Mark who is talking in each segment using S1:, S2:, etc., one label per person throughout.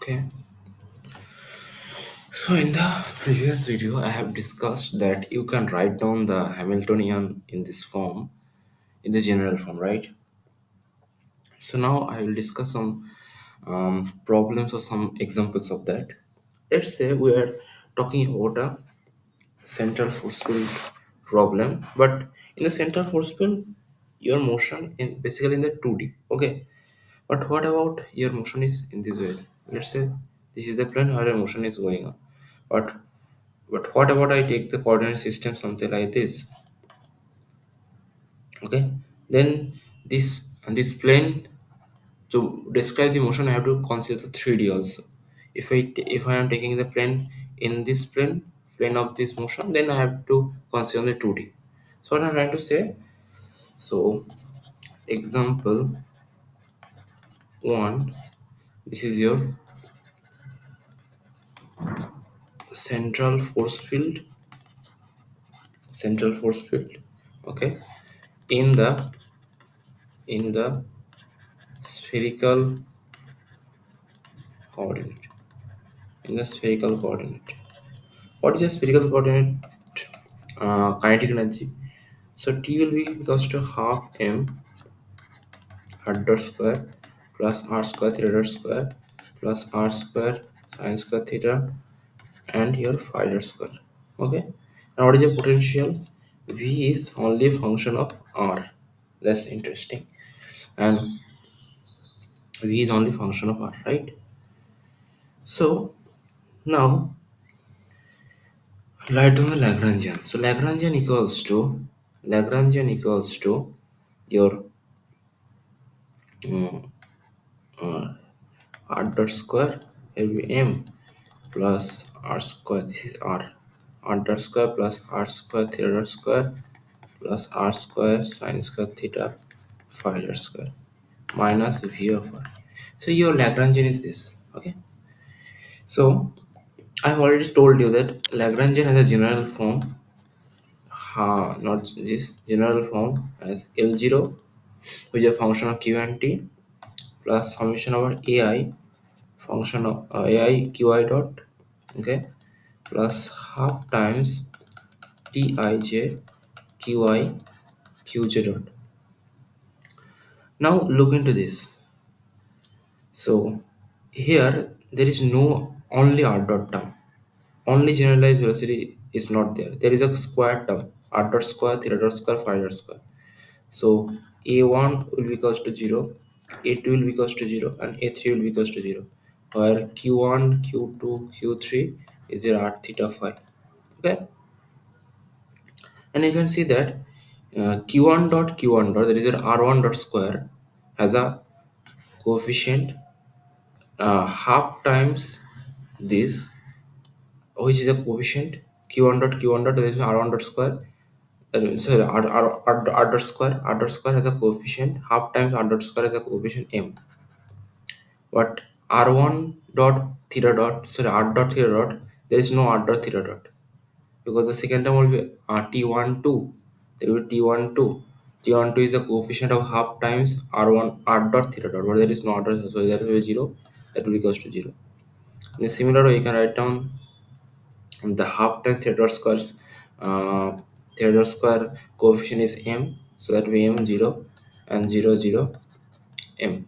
S1: Okay, so in the previous video, I have discussed that you can write down the Hamiltonian in this form, in the general form, right? So now I will discuss some problems or some examples of that. Let's say we are talking about a central force field problem, but in the central force field, your motion in basically in the 2D. Okay, but what about your motion is in this way? Let's say this is the plane where your motion is going on, but what about I take the coordinate system something like this? Okay, then this plane to describe the motion I have to consider 3D also. If I am taking the plane in this plane of this motion, then I have to consider the 2D. So what I'm trying to say, so example one, this is your central force field, central force field, okay, in the spherical coordinate, in the spherical coordinate. What is a spherical coordinate kinetic energy? So T will be equals to half m r dot square plus r square theta dot square plus r square sine square theta and here phi dot square. Okay. Now what is the potential? V is only a function of r. That's interesting. And V is only function of r, right? So now write down the Lagrangian. So Lagrangian equals to your mm, uh, r dot square here will be m plus r square, this is r dot square plus r square theta dot square plus r square sine square theta phi dot square minus v of r. So your Lagrangian is this. Okay, so I've already told you that Lagrangian has a general form, not this general form as L0, which is a function of q and t plus summation over ai function of ai qi dot, okay, plus half times tij qi qj dot. Now look into this. So here there is no only r dot term. Only generalized velocity is not there. There is a square term r dot square theta dot square phi dot square. So a1 will be equals to 0, a2 will be equals to 0, and a3 will be equals to 0. Where q1, q2, q3 is your r theta phi. Okay, and you can see that q1 dot q1 dot, that is your r1 dot square, has a coefficient half times this, which is a coefficient q1 dot q1 dot, that is r1 dot square. Sorry, r dot square, r dot square has a coefficient half times r dot square has a coefficient m. But r1 dot theta dot, sorry, r dot theta dot, there is no r dot theta dot, because the second term will be t12, there will be t12. T12 is a coefficient of half times r1 r dot theta dot, but there is no r dot, so that will be 0, that will be equals to 0. In a similar way, you can write down the half times theta dot squares, theta dot square coefficient is m, so that will be m 0 and 0 0 m.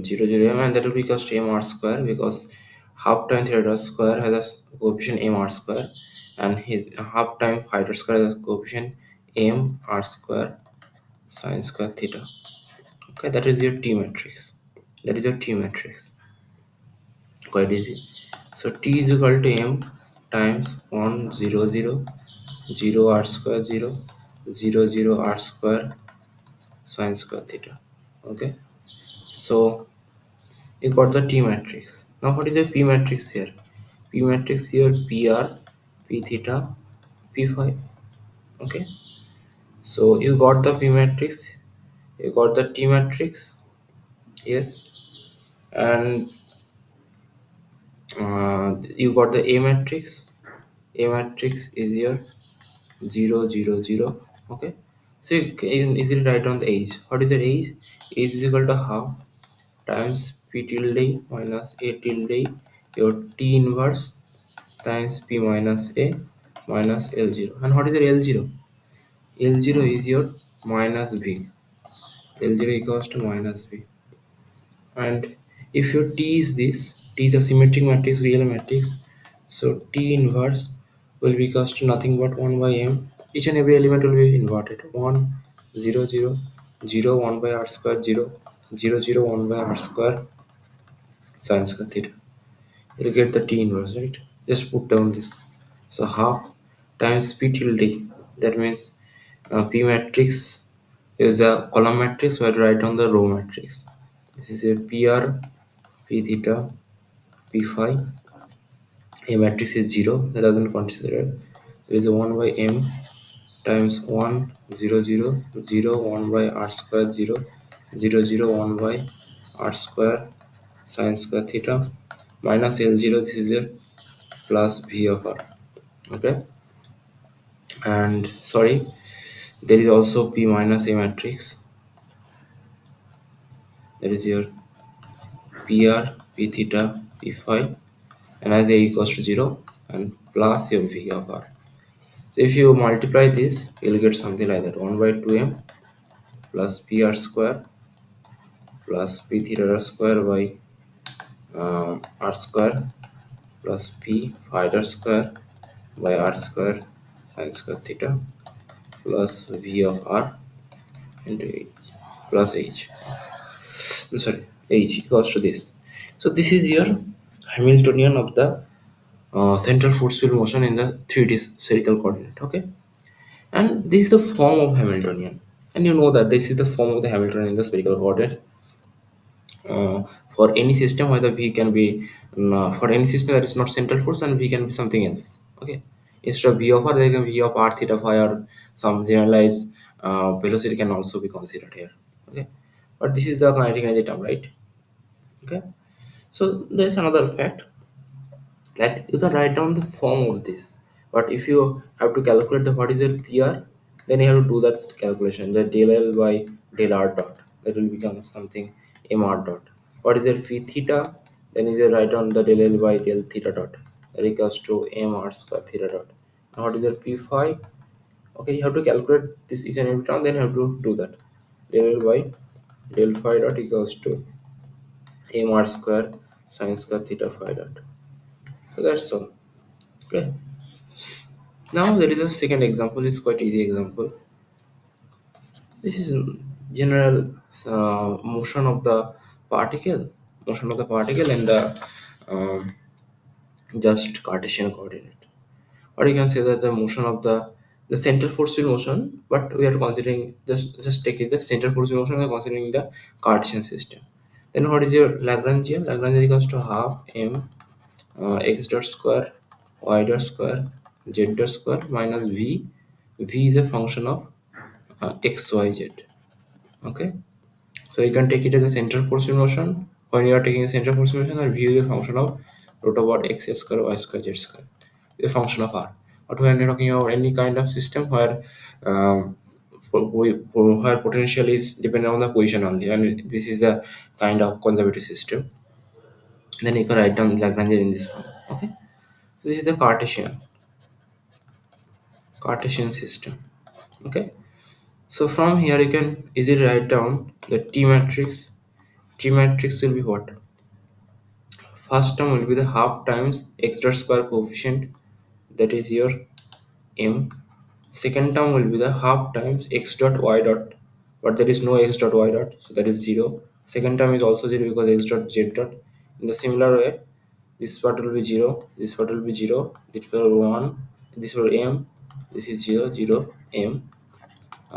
S1: 0 0 m, and that will be equals to m r square, because half time theta dot square has a coefficient m r square, and his half time phi dot square has a coefficient m r square sine square theta. Okay, that is your t matrix. That is your t matrix. Quite easy. So t is equal to m times 1 0 0 0 r square 0 0 0 r square sine square theta. Okay, so you got the T matrix. Now what is a P matrix here? P matrix here PR, P theta, P phi. Okay. So you got the P matrix, you got the T matrix, yes, and you got the A matrix. A matrix is your 0 0 0. Okay. So you can easily write down the age. What is the age? Age is equal to half times P tilde minus A tilde, your T inverse times P minus A minus L0. And what is your L0? L0 is your minus V. L0 equals to minus V. And if your T is this, T is a symmetric matrix, real matrix, so T inverse will be equals to nothing but 1 by M. Each and every element will be inverted. 1 0 0 0 1 by r square 0 0 0 1 by r square sine square theta. You'll get the T inverse, right? Just put down this. So half times P tilde. That means P matrix is a column matrix, so I write down the row matrix. This is a PR, P theta, P phi. A matrix is 0, that doesn't consider. There is a 1 by M times 1 0 0 0 1 by r square 0 0 0 1 by r square sine square theta minus L0. This is a plus V of r. Okay, and sorry, there is also P minus A matrix. That is your PR, P theta, P phi, and as A equals to 0 and plus your V of r. So if you multiply this, you'll get something like that: 1 by 2m plus PR square plus P theta square by r square plus P phi square by r square sine square theta plus V of r into h plus h. I'm sorry, h equals to this. So this is your Hamiltonian of the central force field motion in the 3D spherical coordinate. Okay, and this is the form of Hamiltonian, and you know that this is the form of the Hamiltonian in the spherical coordinate. For any system, whether V can be for any system that is not central force, and V can be something else. Okay, instead of V of r, there can be V of r theta phi, or some generalized velocity can also be considered here. Okay, but this is the kinetic energy term, right? Okay, so there's another fact that you can write down the form of this, but if you have to calculate the what is your PR, then you have to do that calculation, the del L by del R dot, that will become something M R dot. What is your phi theta? Then you write down the del L by del theta dot, that equals to M R square theta dot. Now what is your P phi? Okay, you have to calculate this each and every term, then you have to do that. Del L by del phi dot equals to M R square sine square theta phi dot. So that's all. Okay. Now there is a second example. It's quite easy example. This is general motion of the motion of the particle in the um, just Cartesian coordinate. Or you can say that the motion of the central force field motion, but we are considering just take it the central force field motion. We are considering the Cartesian system. Then what is your Lagrangian? Lagrangian equals to half m x dot square y dot square z dot square minus v. V is a function of x y z. Okay, so you can take it as a central force motion. When you are taking a central force motion, and v is a function of root over x square y square z square, a function of r. But when you're talking about any kind of system where where potential is dependent on the position only, and this is a kind of conservative system, then you can write down Lagrangian in this form. Okay, so this is the Cartesian system. Okay, so from here you can easily write down the T matrix. T matrix will be what? First term will be the half times x dot square coefficient, that is your m. Second term will be the half times x dot y dot, but there is no x dot y dot, so that is 0. Second term is also 0 because x dot z dot. In the similar way, this part will be 0, this part will be 0, this will be 1, this will be m, this is 0 0 m.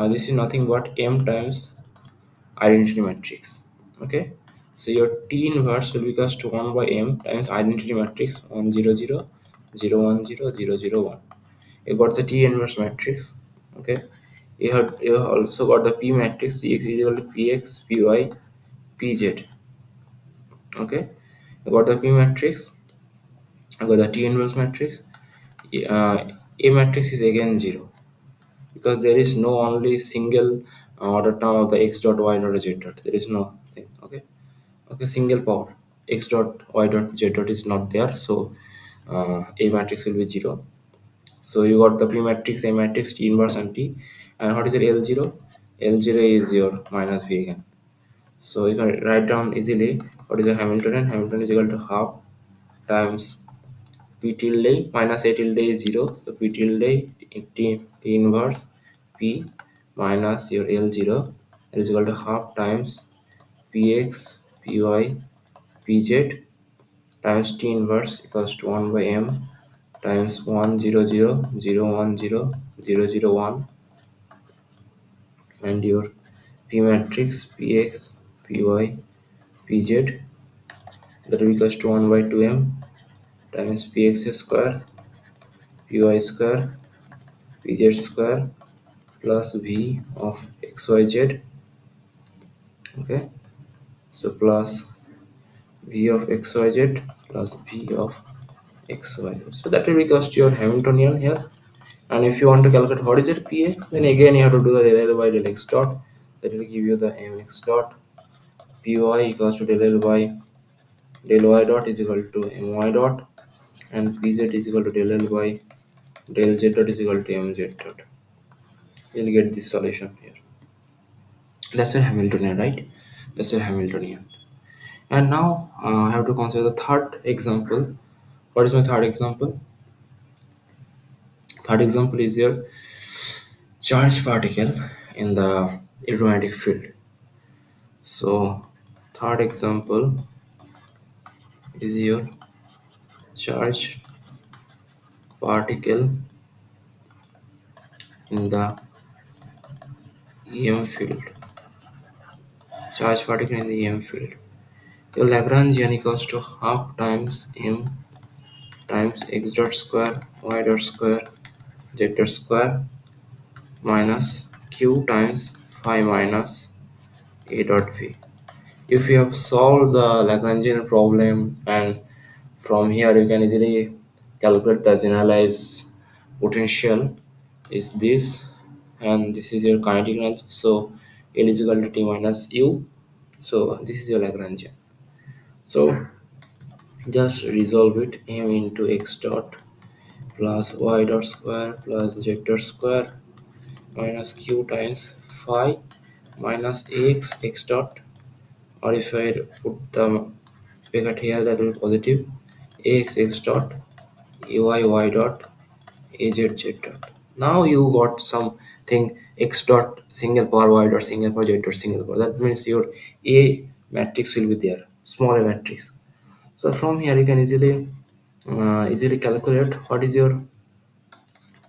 S1: This is nothing but m times identity matrix. Okay, so your T inverse will be equals to 1 by m times identity matrix 1 0 0 0 1 0 0 0 1. You got the T inverse matrix. Okay, you have also got the P matrix. Px is equal to px py pz. Okay, you got the P matrix, I got the T inverse matrix. A matrix is again 0 because there is no only single order term of the x dot y dot z dot, there is no thing. Okay, Okay, single power x dot y dot z dot is not there, so A matrix will be 0. So you got the P matrix, A matrix, T inverse and T. And what is your L0? L0 is your minus V again. So you can write down easily what is your Hamiltonian. Hamiltonian is equal to half times P tilde minus A tilde is 0. So P tilde T inverse P minus your L0 is equal to half times Px Py Pz times T inverse equals to 1 by m times 1 0 0 0 1 0 0 0 1, and your P matrix Px Py Pz that will equals to 1 by 2m times Px square Py square Pz square plus V of xyz. Okay, so plus V of xyz plus V of xyz. So that will be equals to your Hamiltonian here. And if you want to calculate what is it Px, then again you have to do the del L by del x dot. That will give you the mx dot. Py equals to del L by del y dot is equal to my dot, and pz is equal to del L by del z dot is equal to mz dot. You'll get this solution here. That's a Hamiltonian, right? That's a Hamiltonian. And now I have to consider the third example. What is my third example? Third example is your charged particle in the electromagnetic field. So third example is your charged particle in the EM field. Charged particle in the EM field. Your Lagrangian equals to half times m times x dot square y dot square z dot square minus q times phi minus a dot v. If you have solved the Lagrangian problem, and from here you can easily calculate the generalized potential is this, and this is your kinetic energy. So L is equal to T minus U. So this is your Lagrangian. So just resolve it. M into x dot plus y dot square plus z dot square minus q times phi minus ax x dot, or if I put the bracket here, that will be positive ax x dot ay y dot az z dot. Now you got something x dot single power y dot single power z dot single power. That means your A matrix will be there, small a matrix. So from here you can easily calculate what is your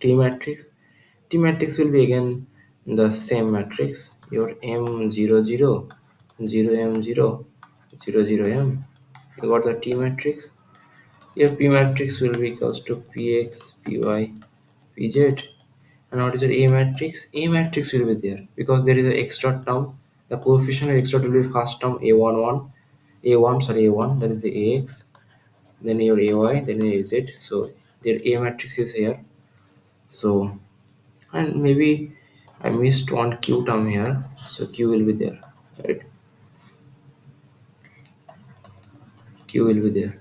S1: T matrix. T matrix will be again the same matrix. Your M0 0 0 M0 0 0 M. You got the T matrix. Your P matrix will be equals to Px Py Pz. And what is your A matrix? A matrix will be there because there is an extra term. The coefficient of extra will be first term A1, that is the AX, then your AY, then your AZ. So their A matrix is here. So, and maybe I missed one Q term here, so Q will be there, right? Q will be there.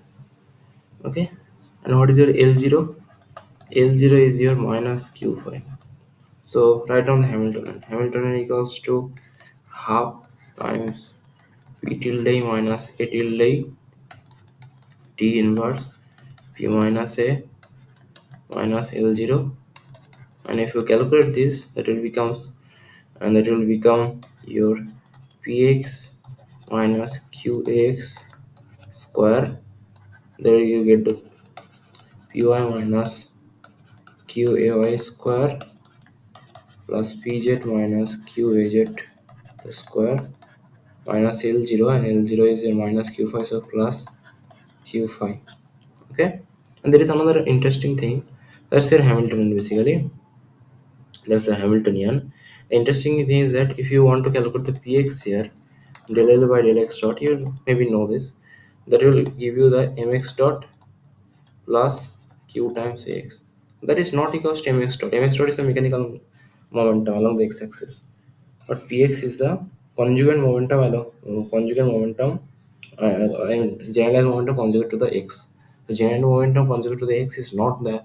S1: Okay. And what is your L0? L0 is your minus Q phi. So write down Hamiltonian. Hamiltonian equals to half times P tilde minus A tilde T inverse P minus A minus L0. And if you calculate this, that will become your Px minus Qx square. There you get the Py minus Qay square plus Pz minus Qaz square minus L0, and L0 is a minus Q phi, so plus Q phi. Okay, and there is another interesting thing. That's your Hamiltonian basically. That's a Hamiltonian. The interesting thing is that if you want to calculate the Px here, del L by del x dot, you maybe know this. That will give you the mx dot plus q times ax. That is not equals to mx dot. Mx dot is the mechanical momentum along the x-axis, but px is the conjugate momentum and generalized momentum conjugate to the x. The general momentum conjugate to the x is not the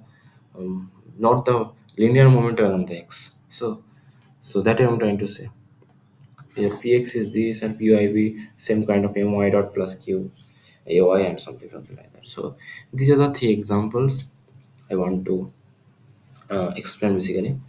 S1: linear momentum around the x. So that I'm trying to say. Your px is this and pyb same kind of my dot plus q ay and something like that. So these are the three examples I want to explain basically.